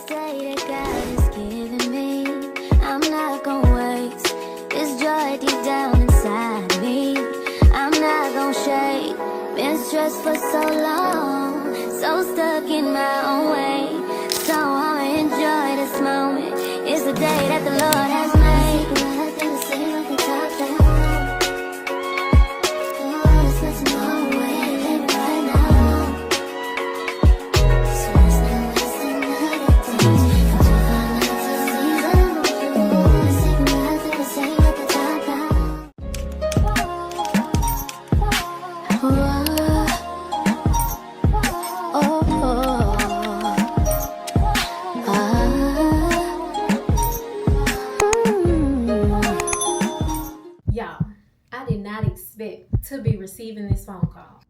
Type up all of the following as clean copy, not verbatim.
day that God is giving me, I'm not gonna waste this joy deep down inside me. I'm not gonna shake. Been stressed for so long, so stuck in my own way. So I'ma enjoy this moment. It's the day that the Lord has made. To be receiving this phone call.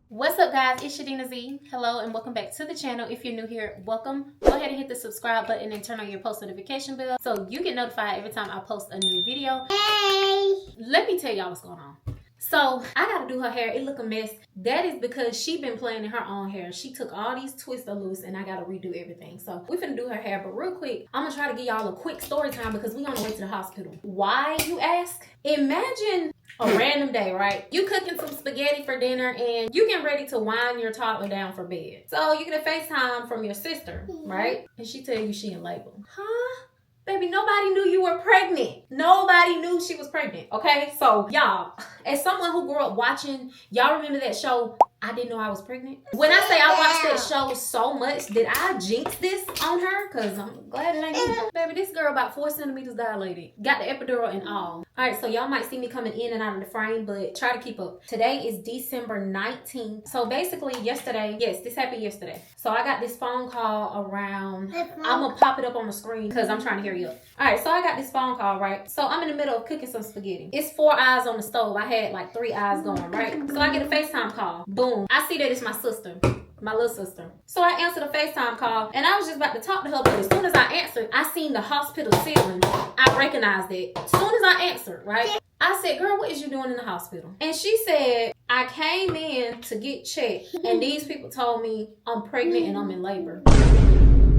What's up, guys? It's Sha-Deana Z. Hello and welcome back to the channel. If you're new here, welcome. Go ahead and hit the subscribe button and turn on your post notification bell so you get notified every time I post a new video. Hey! Let me tell y'all what's going on. So I gotta do her hair. It look a mess. That is because she been playing in her own hair. She took all these twists loose and I gotta redo everything. So we finna do her hair, but real quick, I'm gonna try to give y'all a quick story time because we on the way to the hospital. Why, you ask? Imagine a random day, right? You cooking some spaghetti for dinner and you getting ready to wind your toddler down for bed. So you get a FaceTime from your sister, right? And she tell you she in labor. Huh? Baby, nobody knew you were pregnant. Nobody knew she was pregnant, okay? So, y'all, as someone who grew up watching, y'all remember that show, I Didn't Know I Was Pregnant? When I say I watched that show so much, did I jinx this on her? Because I'm glad it ain't me. Baby, this girl about 4 centimeters dilated. Got the epidural and all. All right, so y'all might see me coming in and out of the frame, but try to keep up. Today is December 19th. So basically yesterday, yes, this happened yesterday. So I got this phone call around, I'm going to pop it up on the screen because I'm trying to hear you up. All right, so I got this phone call, right? So I'm in the middle of cooking some spaghetti. It's 4 eyes on the stove. I had like 3 eyes going, right? So I get a FaceTime call. Boom. I see that it's my sister. My little sister. So I answered a FaceTime call and I was just about to talk to her, but as soon as I answered, I seen the hospital ceiling. I recognized it. As soon as I answered, right? I said, girl, what is you doing in the hospital? And she said, I came in to get checked and these people told me I'm pregnant and I'm in labor.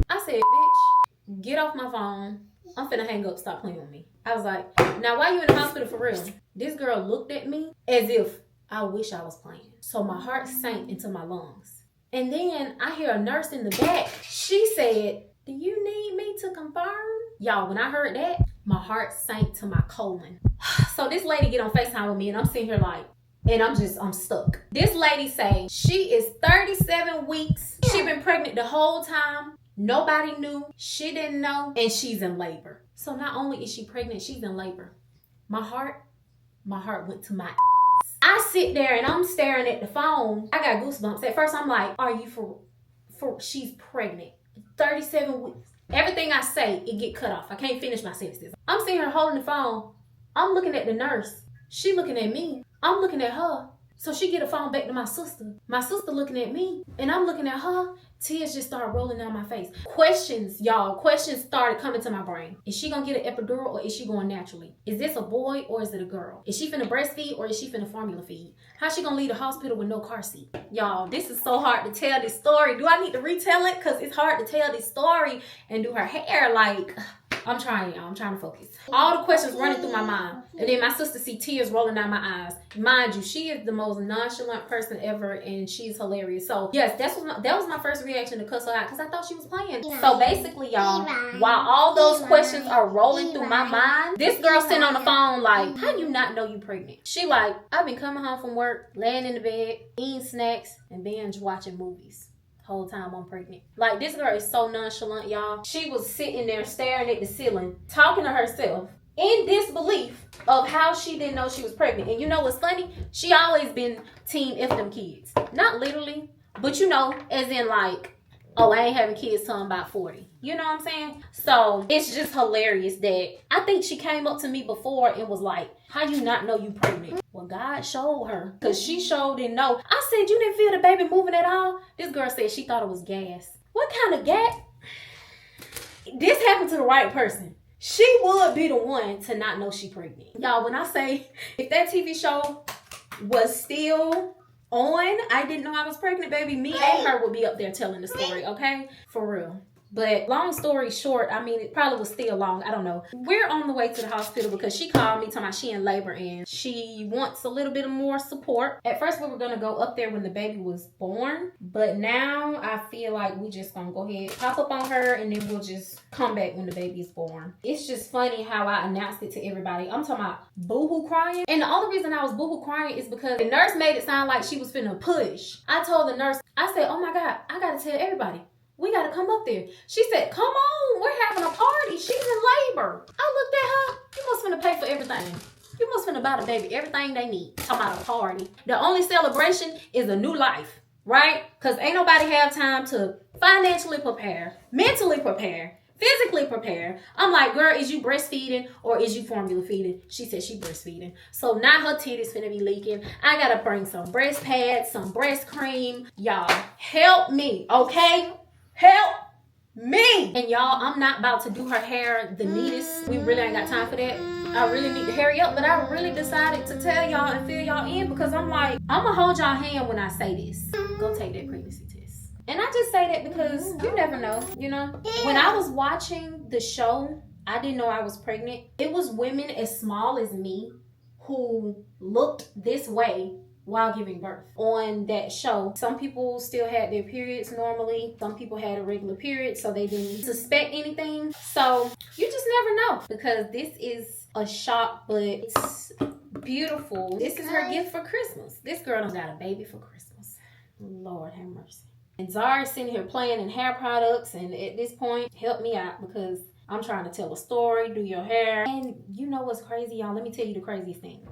I said, bitch, get off my phone. I'm finna hang up, stop playing with me. I was like, now why you in the hospital for real? This girl looked at me as if I wish I was playing. So my heart sank into my lungs. And then I hear a nurse in the back. She said, do you need me to confirm? Y'all, when I heard that, my heart sank to my colon. So this lady get on FaceTime with me and I'm sitting here like, and I'm stuck. This lady say she is 37 weeks. She been pregnant the whole time. Nobody knew. She didn't know. And she's in labor. So not only is she pregnant, she's in labor. My heart went to my I sit there and I'm staring at the phone. I got goosebumps. At first I'm like, are you for she's pregnant. 37 weeks. Everything I say, it get cut off. I can't finish my sentences. I'm sitting here holding the phone. I'm looking at the nurse. She looking at me. I'm looking at her. So she get a phone back to my sister. My sister looking at me and I'm looking at her. Tears just started rolling down my face. Questions, y'all. Questions started coming to my brain. Is she gonna get an epidural or is she going naturally? Is this a boy or is it a girl? Is she finna breastfeed or is she finna formula feed? How's she gonna leave the hospital with no car seat? Y'all, this is so hard to tell this story. Do I need to retell it? Because it's hard to tell this story and do her hair. Like, I'm trying, y'all. I'm trying to focus. All the questions running through my mind. And then my sister see tears rolling down my eyes. Mind you, she is the most nonchalant person ever and she's hilarious. So yes, that was my first reaction to cuss her out because I thought she was playing. So basically, y'all, while all those questions are rolling through my mind, this girl sitting on the phone like, how do you not know you pregnant? She like, I've been coming home from work, laying in the bed, eating snacks, and binge watching movies. Whole time I'm pregnant. Like, this girl is so nonchalant, y'all. She was sitting there staring at the ceiling, talking to herself in disbelief of how she didn't know she was pregnant. And you know what's funny? She always been team 𝐓𝐇𝐀𝐀𝐍𝐒. Not literally, but you know, as in like, oh, I ain't having kids till I'm about 40. You know what I'm saying? So it's just hilarious that I think she came up to me before and was like, how you not know you pregnant? Well, God showed her because she sure didn't know. I said, you didn't feel the baby moving at all? This girl said she thought it was gas. What kind of gas? This happened to the right person. She would be the one to not know she pregnant. Y'all, when I say if that TV show was still on, I didn't know I was pregnant, baby, me and her would be up there telling the story, okay? For real. But long story short, I mean, it probably was still long. I don't know. We're on the way to the hospital because she called me talking about she in labor and she wants a little bit more support. At first, we were going to go up there when the baby was born. But now I feel like we just going to go ahead, pop up on her, and then we'll just come back when the baby is born. It's just funny how I announced it to everybody. I'm talking about boohoo crying. And the only reason I was boohoo crying is because the nurse made it sound like she was finna push. I told the nurse, I said, oh my God, I got to tell everybody. We got to come up there. She said, come on, we're having a party. She's in labor. I looked at her. You must finna pay for everything. You must finna buy the baby everything they need. Talking about a party. The only celebration is a new life, right? Because ain't nobody have time to financially prepare, mentally prepare, physically prepare. I'm like, girl, is you breastfeeding or is you formula feeding? She said she breastfeeding. So now her titties finna be leaking. I gotta bring some breast pads, some breast cream. Y'all, help me, okay? Help me. And y'all, I'm not about to do her hair the neatest. We really ain't got time for that. I really need to hurry up, but I really decided to tell y'all and fill y'all in because I'm like, I'm gonna hold y'all hand when I say this. Go take that pregnancy test. And I just say that because you never know, you know? When I was watching the show, I didn't know I was pregnant. It was women as small as me who looked this way while giving birth on that show. Some people still had their periods normally. Some people had a regular period, so they didn't suspect anything. So you just never know because this is a shock, but it's beautiful. This is her gift for Christmas. This girl done got a baby for Christmas. Lord have mercy. And Zari's sitting here playing in hair products, and at this point, help me out because I'm trying to tell a story, do your hair. And you know what's crazy, y'all? Let me tell you the craziest thing.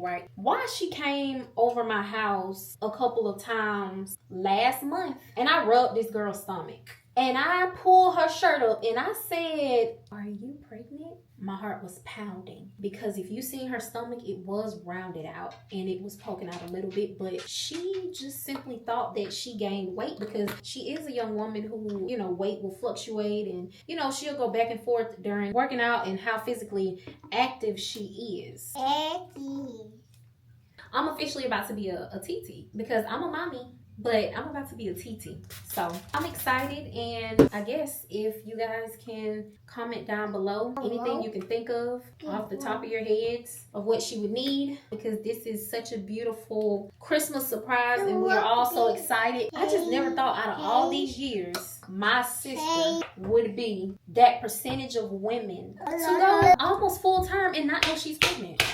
Right? Why she came over my house a couple of times last month, and I rubbed this girl's stomach. And I pulled her shirt up and I said, are you pregnant? My heart was pounding because if you seen her stomach, it was rounded out and it was poking out a little bit, but she just simply thought that she gained weight because she is a young woman who, you know, weight will fluctuate and, you know, she'll go back and forth during working out and how physically active she is. I'm officially about to be a TT because I'm a mommy. But I'm about to be a TT. So I'm excited, and I guess if you guys can comment down below anything you can think of off the top of your heads of what she would need, because this is such a beautiful Christmas surprise and we're all so excited. I just never thought out of all these years my sister would be that percentage of women to go almost full term and not know she's pregnant.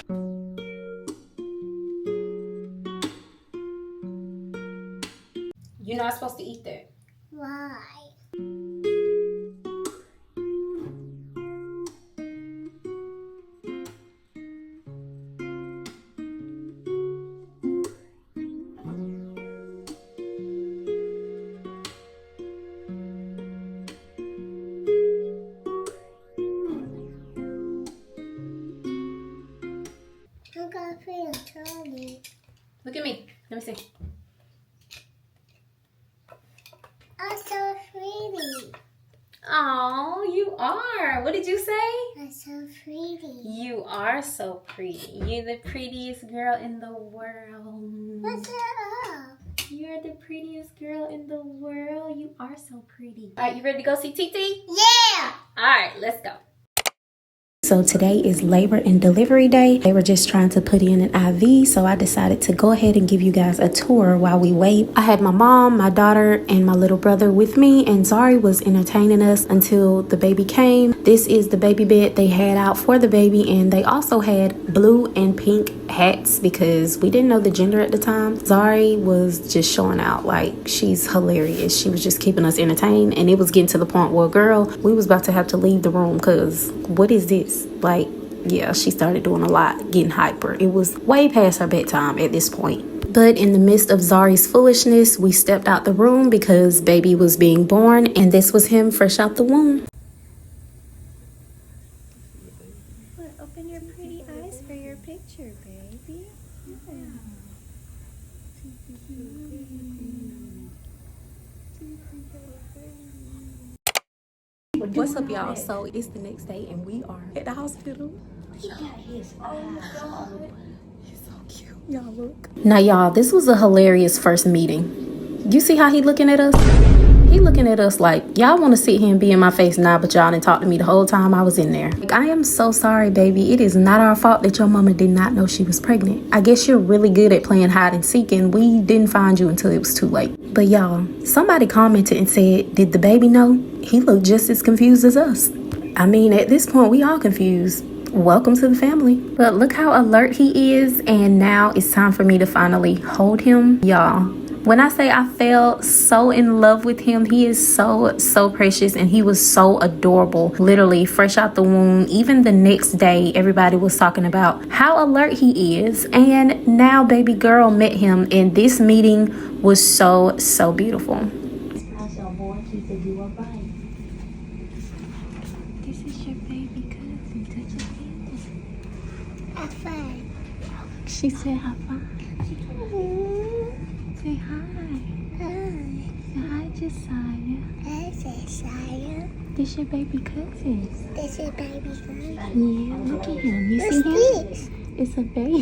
You're not supposed to eat that. Why? I got feel Charlie. Look at me. Let me see. I'm so pretty. Oh, you are. What did you say? I'm so pretty. You are so pretty. You're the prettiest girl in the world. What's up? You're the prettiest girl in the world. You are so pretty. All right, you ready to go see TT? Yeah. All right, let's go. So today is labor and delivery day. They were just trying to put in an IV, so I decided to go ahead and give you guys a tour while we wait. I had my mom, my daughter, and my little brother with me, and Zari was entertaining us until the baby came. This is the baby bed they had out for the baby, and they also had blue and pink hats because we didn't know the gender at the time. Zari was just showing out, like, she's hilarious. She was just keeping us entertained, and it was getting to the point where, girl, we was about to have to leave the room because what is this? Like, yeah, she started doing a lot, getting hyper. It was way past her bedtime at this point. But in the midst of Zari's foolishness, we stepped out the room because baby was being born, and this was him fresh out the womb. Open your pretty eyes for your picture, baby. What's up, y'all? So it's the next day and we are at the hospital. He got his eyes. He's so cute. Y'all look. Now, y'all, this was a hilarious first meeting. You see how he looking at us? He looking looking at us like, y'all want to sit here and be in my face now, but y'all didn't talk to me the whole time I was in there. Like, I am so sorry, baby. It is not our fault that your mama did not know she was pregnant. I guess you're really good at playing hide and seek, and we didn't find you until it was too late. But y'all, somebody commented and said, did the baby know? He looked just as confused as us. I mean, at this point, we all confused. Welcome to the family. But look how alert he is, and now it's time for me to finally hold him. Y'all, when I say I fell so in love with him, he is so precious, and he was so adorable. Literally fresh out the womb. Even the next day, everybody was talking about how alert he is. And now baby girl met him, and this meeting was so beautiful. How's your boy keeping you up right? This is your baby cousin. Touch his hand. High five. She said high five. Say hi. Say hi, Josiah. Hi, Josiah. This your baby cousin. This is baby cousin. Yeah, look at him. You see him? This? It's a baby.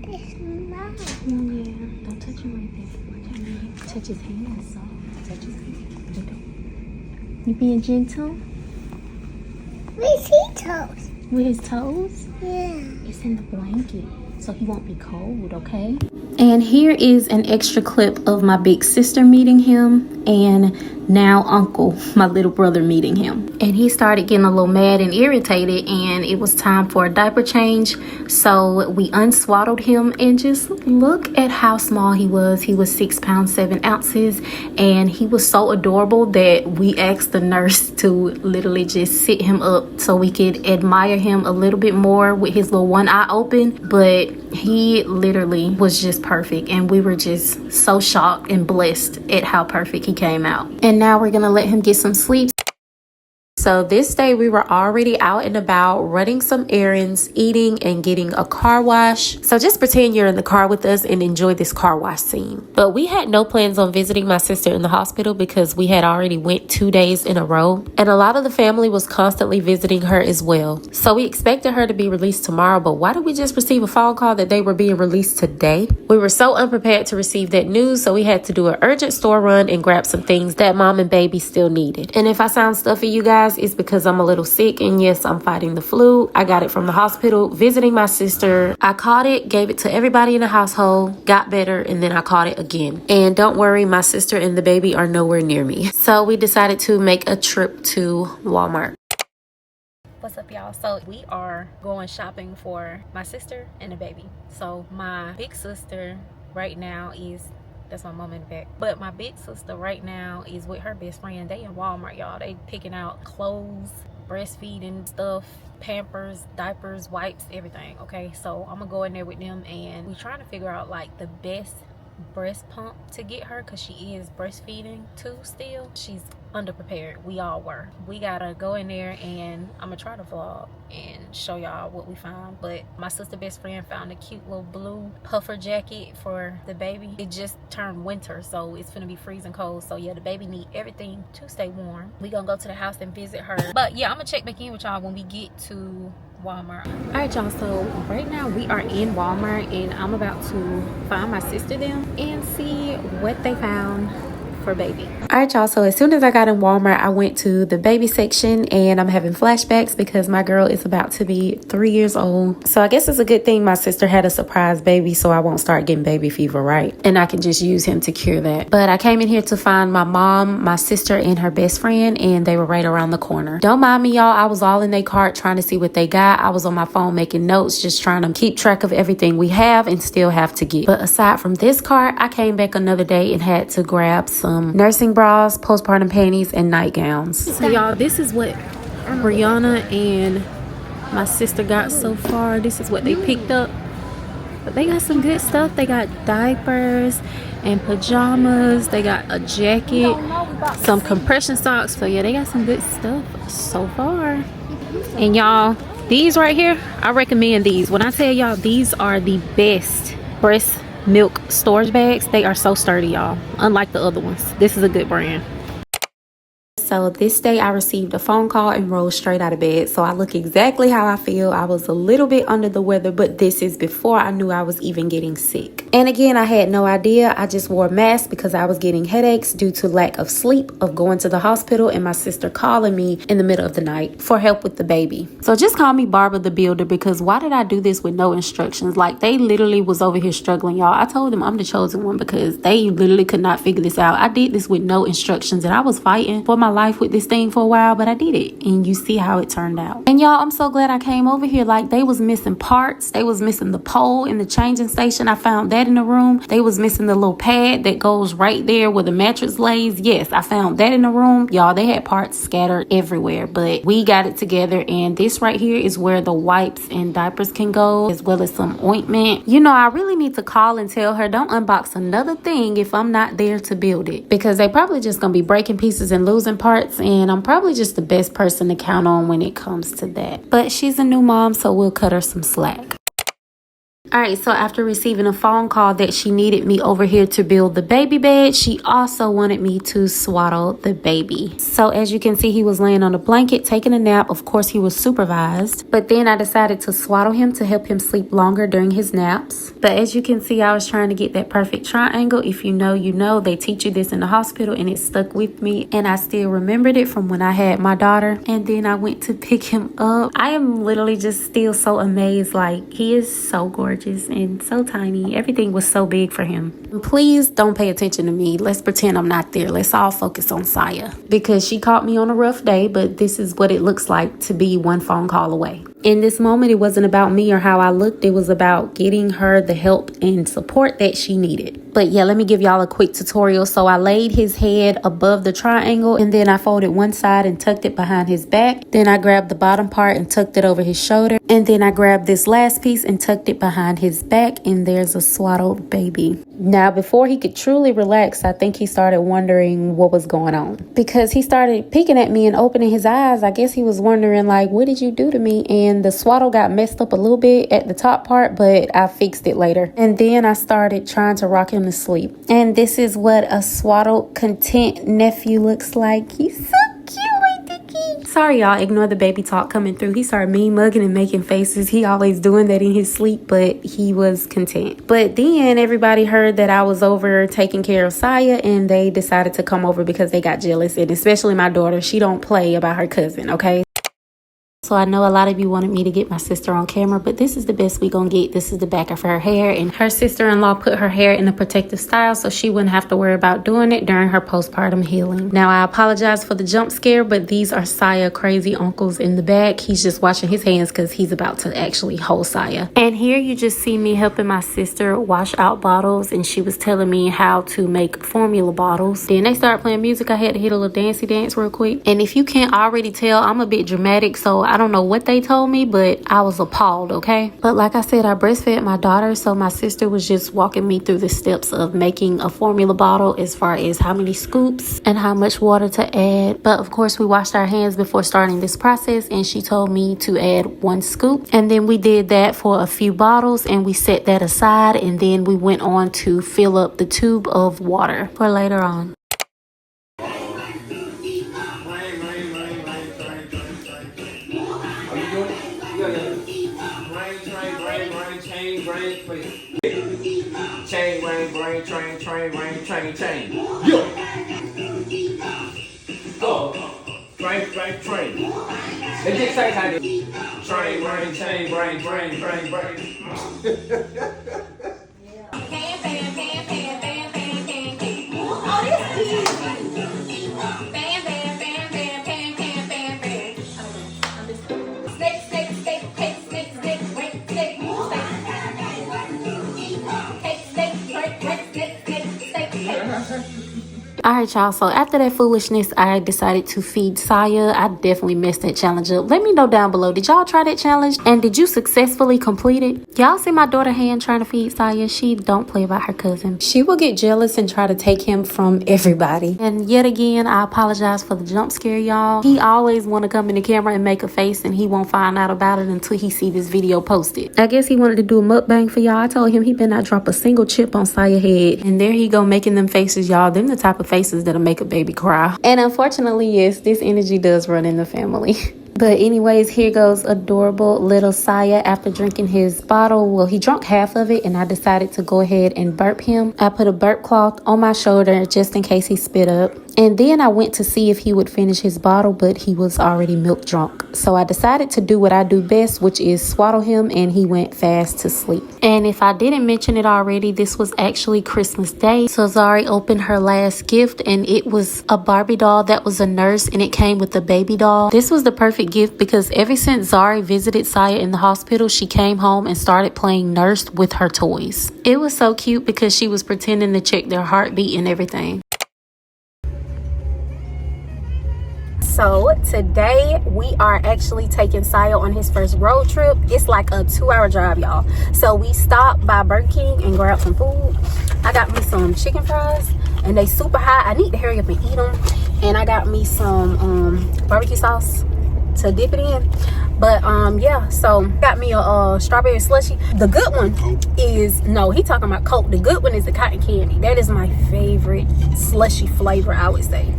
It's mine. Yeah, don't touch him right there. Watch out, man. Touch his hand. So touch his hand. You being gentle Where's his toes? with his toes? Yeah. It's in the blanket, so he won't be cold, okay? And here is an extra clip of my big sister meeting him, and now uncle, my little brother, meeting him. And he started getting a little mad and irritated, and it was time for a diaper change. So we unswaddled him, and just look at how small he was. He was 6 pounds 7 ounces, and he was so adorable that we asked the nurse to literally just sit him up so we could admire him a little bit more with his little one eye open. But he literally was just perfect, and we were just so shocked and blessed at how perfect he came out. And now we're gonna let him get some sleep. So this day we were already out and about running some errands, eating, and getting a car wash. So just pretend you're in the car with us and enjoy this car wash scene. But we had no plans on visiting my sister in the hospital because we had already went 2 days in a row. And a lot of the family was constantly visiting her as well. So we expected her to be released tomorrow, but why did we just receive a phone call that they were being released today? We were so unprepared to receive that news, so we had to do an urgent store run and grab some things that mom and baby still needed. And if I sound stuffy, you guys, it's because I'm a little sick, and yes, I'm fighting the flu. I got it from the hospital visiting my sister. I caught it, gave it to everybody in the household, got better, and then I caught it again. And don't worry, my sister and the baby are nowhere near me. So we decided to make a trip to Walmart. What's up, y'all? So we are going shopping for my sister and the baby. So my big sister right now that's my mom in the back. But my big sister right now is with her best friend. They in Walmart, y'all. They picking out clothes, breastfeeding stuff, Pampers, diapers, wipes, everything. Okay, so I'm gonna go in there with them, and we're trying to figure out like the best breast pump to get her, because she is breastfeeding too still. She's underprepared. We all were. We gotta go in there, and I'm gonna try to vlog and show y'all what we found. But my sister best friend found a cute little blue puffer jacket for the baby. It just turned winter, so it's gonna be freezing cold. So yeah, the baby need everything to stay warm. We gonna go to the house and visit her. But yeah, I'm gonna check back in with y'all when we get to Walmart. All right, y'all, so right now we are in Walmart, and I'm about to find my sister them and see what they found for baby. All right, y'all, so as soon as I got in Walmart, I went to the baby section, and I'm having flashbacks because my girl is about to be 3 years old. So I guess it's a good thing my sister had a surprise baby, so I won't start getting baby fever, right? And I can just use him to cure that. But I came in here to find my mom, my sister, and her best friend, and they were right around the corner. Don't mind me, y'all. I was all in their cart trying to see what they got. I was on my phone making notes, just trying to keep track of everything we have and still have to get. But aside from this cart, I came back another day and had to grab some nursing bras, postpartum panties, and nightgowns. So y'all, this is what Brianna and my sister got so far. This is what they picked up. But they got some good stuff. They got diapers and pajamas. They got a jacket, some compression socks. So yeah, they got some good stuff so far. And y'all, these right here, I recommend these. When I tell y'all, these are the best breast milk storage bags. They are so sturdy, y'all, unlike the other ones. This is a good brand. So So this day I received a phone call and rose straight out of bed. So I look exactly how I feel. I was a little bit under the weather, but this is before I knew I was even getting sick. And again, I had no idea. I just wore a mask because I was getting headaches due to lack of sleep, of going to the hospital, and my sister calling me in the middle of the night for help with the baby. So just call me Barbara the Builder, because why did I do this with no instructions? Like, they literally was over here struggling, y'all. I told them I'm the chosen one because they literally could not figure this out. I did this with no instructions, and I was fighting for my life with this thing for a while, but I did it, and you see how it turned out. And y'all, I'm so glad I came over here. Like, they was missing parts. They was missing the pole in the changing station. I found that in the room. They was missing the little pad that goes right there where the mattress lays. Yes, I found that in the room. Y'all, they had parts scattered everywhere, but we got it together. And this right here is where the wipes and diapers can go, as well as some ointment. You know, I really need to call and tell her don't unbox another thing if I'm not there to build it, because they probably just gonna be breaking pieces and losing parts, and I'm probably just the best person to count on when it comes to that. But she's a new mom, so we'll cut her some slack. Alright, so after receiving a phone call that she needed me over here to build the baby bed, she also wanted me to swaddle the baby. So as you can see, he was laying on a blanket, taking a nap. Of course, he was supervised. But then I decided to swaddle him to help him sleep longer during his naps. But as you can see, I was trying to get that perfect triangle. If you know, you know. They teach you this in the hospital, and it stuck with me. And I still remembered it from when I had my daughter. And then I went to pick him up. I am literally just still so amazed. Like, he is so gorgeous and so tiny. Everything was so big for him. Please don't pay attention to me. Let's pretend I'm not there. Let's all focus on Saya, because she caught me on a rough day, but this is what it looks like to be one phone call away. In this moment, it wasn't about me or how I looked. It was about getting her the help and support that she needed. But yeah, let me give y'all a quick tutorial. So I laid his head above the triangle, and then I folded one side and tucked it behind his back. Then I grabbed the bottom part and tucked it over his shoulder. And then I grabbed this last piece and tucked it behind his back, and there's a swaddled baby. Now, before he could truly relax, I think he started wondering what was going on, because he started peeking at me and opening his eyes. I guess he was wondering, like, what did you do to me? And the swaddle got messed up a little bit at the top part, but I fixed it later. And then I started trying to rock him to sleep. And this is what a swaddled, content nephew looks like. He's so cute. Sorry, y'all, ignore the baby talk coming through. He started mean mugging and making faces. He always doing that in his sleep, but he was content. But then everybody heard that I was over taking care of Saya, and they decided to come over because they got jealous. And especially my daughter, she don't play about her cousin, okay? So I know a lot of you wanted me to get my sister on camera, but this is the best we gonna get. This is the back of her hair, and her sister-in-law put her hair in a protective style so she wouldn't have to worry about doing it during her postpartum healing. Now, I apologize for the jump scare, but these are Saya crazy uncles in the back. He's just washing his hands because he's about to actually hold Saya. And here you just see me helping my sister wash out bottles, and she was telling me how to make formula bottles. Then they started playing music. I had to hit a little dancey dance real quick. And if you can't already tell, I'm a bit dramatic, so I don't know what they told me, but I was appalled, okay? But like I said, I breastfed my daughter, so my sister was just walking me through the steps of making a formula bottle, as far as how many scoops and how much water to add. But of course, we washed our hands before starting this process, and she told me to add 1 scoop. And then we did that for a few bottles, and we set that aside, and then we went on to fill up the tube of water for later on. Train. Yo. Oh. Train. They just say how to train, Alright, y'all, so after that foolishness, I decided to feed Saya. I definitely messed that challenge up. Let me know down below, did y'all try that challenge? And did you successfully complete it? Y'all see my daughter hand trying to feed Saya? She don't play about her cousin. She will get jealous and try to take him from everybody. And yet again, I apologize for the jump scare, y'all. He always want to come in the camera and make a face, and he won't find out about it until he see this video posted. I guess he wanted to do a mukbang for y'all. I told him he better not drop a single chip on Saya's head. And there he go making them faces, y'all. Them the type of faces that'll make a baby cry. And unfortunately, yes, this energy does run in the family. But anyways, here goes adorable little Saya after drinking his bottle. Well, he drank half of it and I decided to go ahead and burp him. I put a burp cloth on my shoulder just in case he spit up. And then I went to see if he would finish his bottle, but he was already milk drunk. So I decided to do what I do best, which is swaddle him, and he went fast to sleep. And if I didn't mention it already, this was actually Christmas Day. So Zari opened her last gift and it was a Barbie doll that was a nurse and it came with a baby doll. This was the perfect gift because ever since Zari visited Saya in the hospital, she came home and started playing nurse with her toys. It was so cute because she was pretending to check their heartbeat and everything. So today we are actually taking Saya on his first road trip. It's like a 2-hour drive, y'all. So we stopped by Burger King and grabbed some food. I got me some chicken fries and they super hot. I need to hurry up and eat them. And I got me some barbecue sauce to dip it in. But yeah, so got me a strawberry slushy. The good one is, no, he talking about Coke. The good one is the cotton candy. That is my favorite slushy flavor, I would say.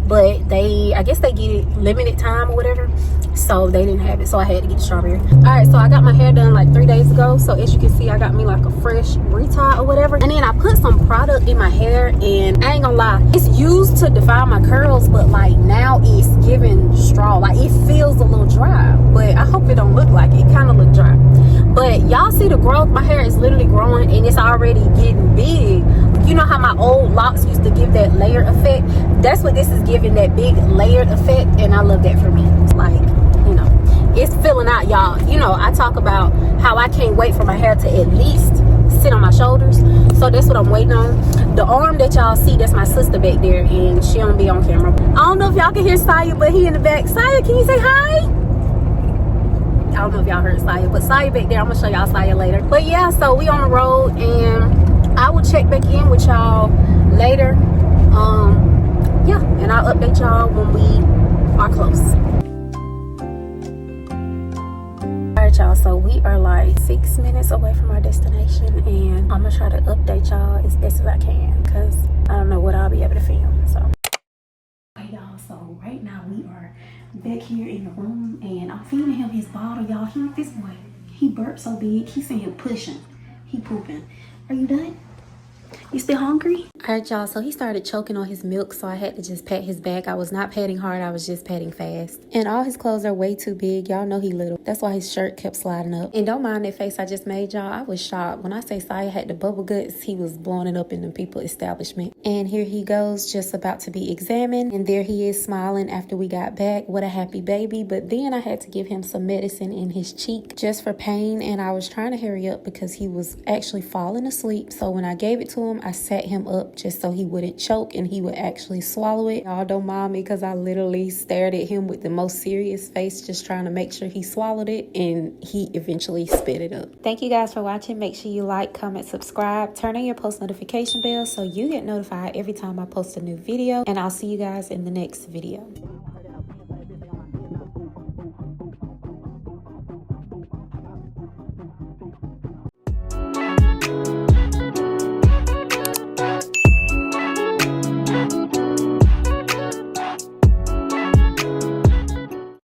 But I guess they get it limited time or whatever, so they didn't have it, so I had to get the strawberry. All right, so I got my hair done like 3 days ago, so as you can see I got me like a fresh retie or whatever, and then I put some product in my hair, and I ain't gonna lie, it's used to define my curls, but like now it's giving straw. Like it feels a little dry, but I hope it don't look like it. It kind of look dry, but y'all see the growth. My hair is literally growing and it's already getting big. You know how my old locks used to give that layered effect? That's what this is giving, that big layered effect, and I love that for me. Like, you know, it's filling out, y'all. You know, I talk about how I can't wait for my hair to at least sit on my shoulders, so that's what I'm waiting on. The arm that y'all see, that's my sister back there, and she don't be on camera. I don't know if y'all can hear Saya, but he in the back. Saya, can you say hi? I don't know if y'all heard Saya, but Saya back there. I'm gonna show y'all Saya later. But yeah, so we on the road, and I will check back in with y'all later. Yeah, and I'll update y'all when we are close. Alright, y'all, so we are like 6 minutes away from our destination, and I'm gonna try to update y'all as best as I can because I don't know what I'll be able to film. So okay, y'all, so right now we are back here in the room and I'm feeding him his bottle, y'all. This boy, he burped so big, he's saying pushing, he pooping. Are you done? You still hungry? Alright, y'all, so he started choking on his milk, so I had to just pat his back. I was not patting hard, I was just patting fast. And all his clothes are way too big. Y'all know he little. That's why his shirt kept sliding up. And don't mind that face I just made, y'all. I was shocked. When I say Saya had the bubble guts, he was blowing it up in the people establishment. And here he goes, just about to be examined. And there he is smiling after we got back. What a happy baby. But then I had to give him some medicine in his cheek just for pain. And I was trying to hurry up because he was actually falling asleep. So when I gave it to him, I sat him up just so he wouldn't choke and he would actually swallow it. Y'all don't mind me because I literally stared at him with the most serious face, just trying to make sure he swallowed it, and he eventually spit it up. Thank you guys for watching. Make sure you like, comment, subscribe, turn on your post notification bell so you get notified every time I post a new video, and I'll see you guys in the next video.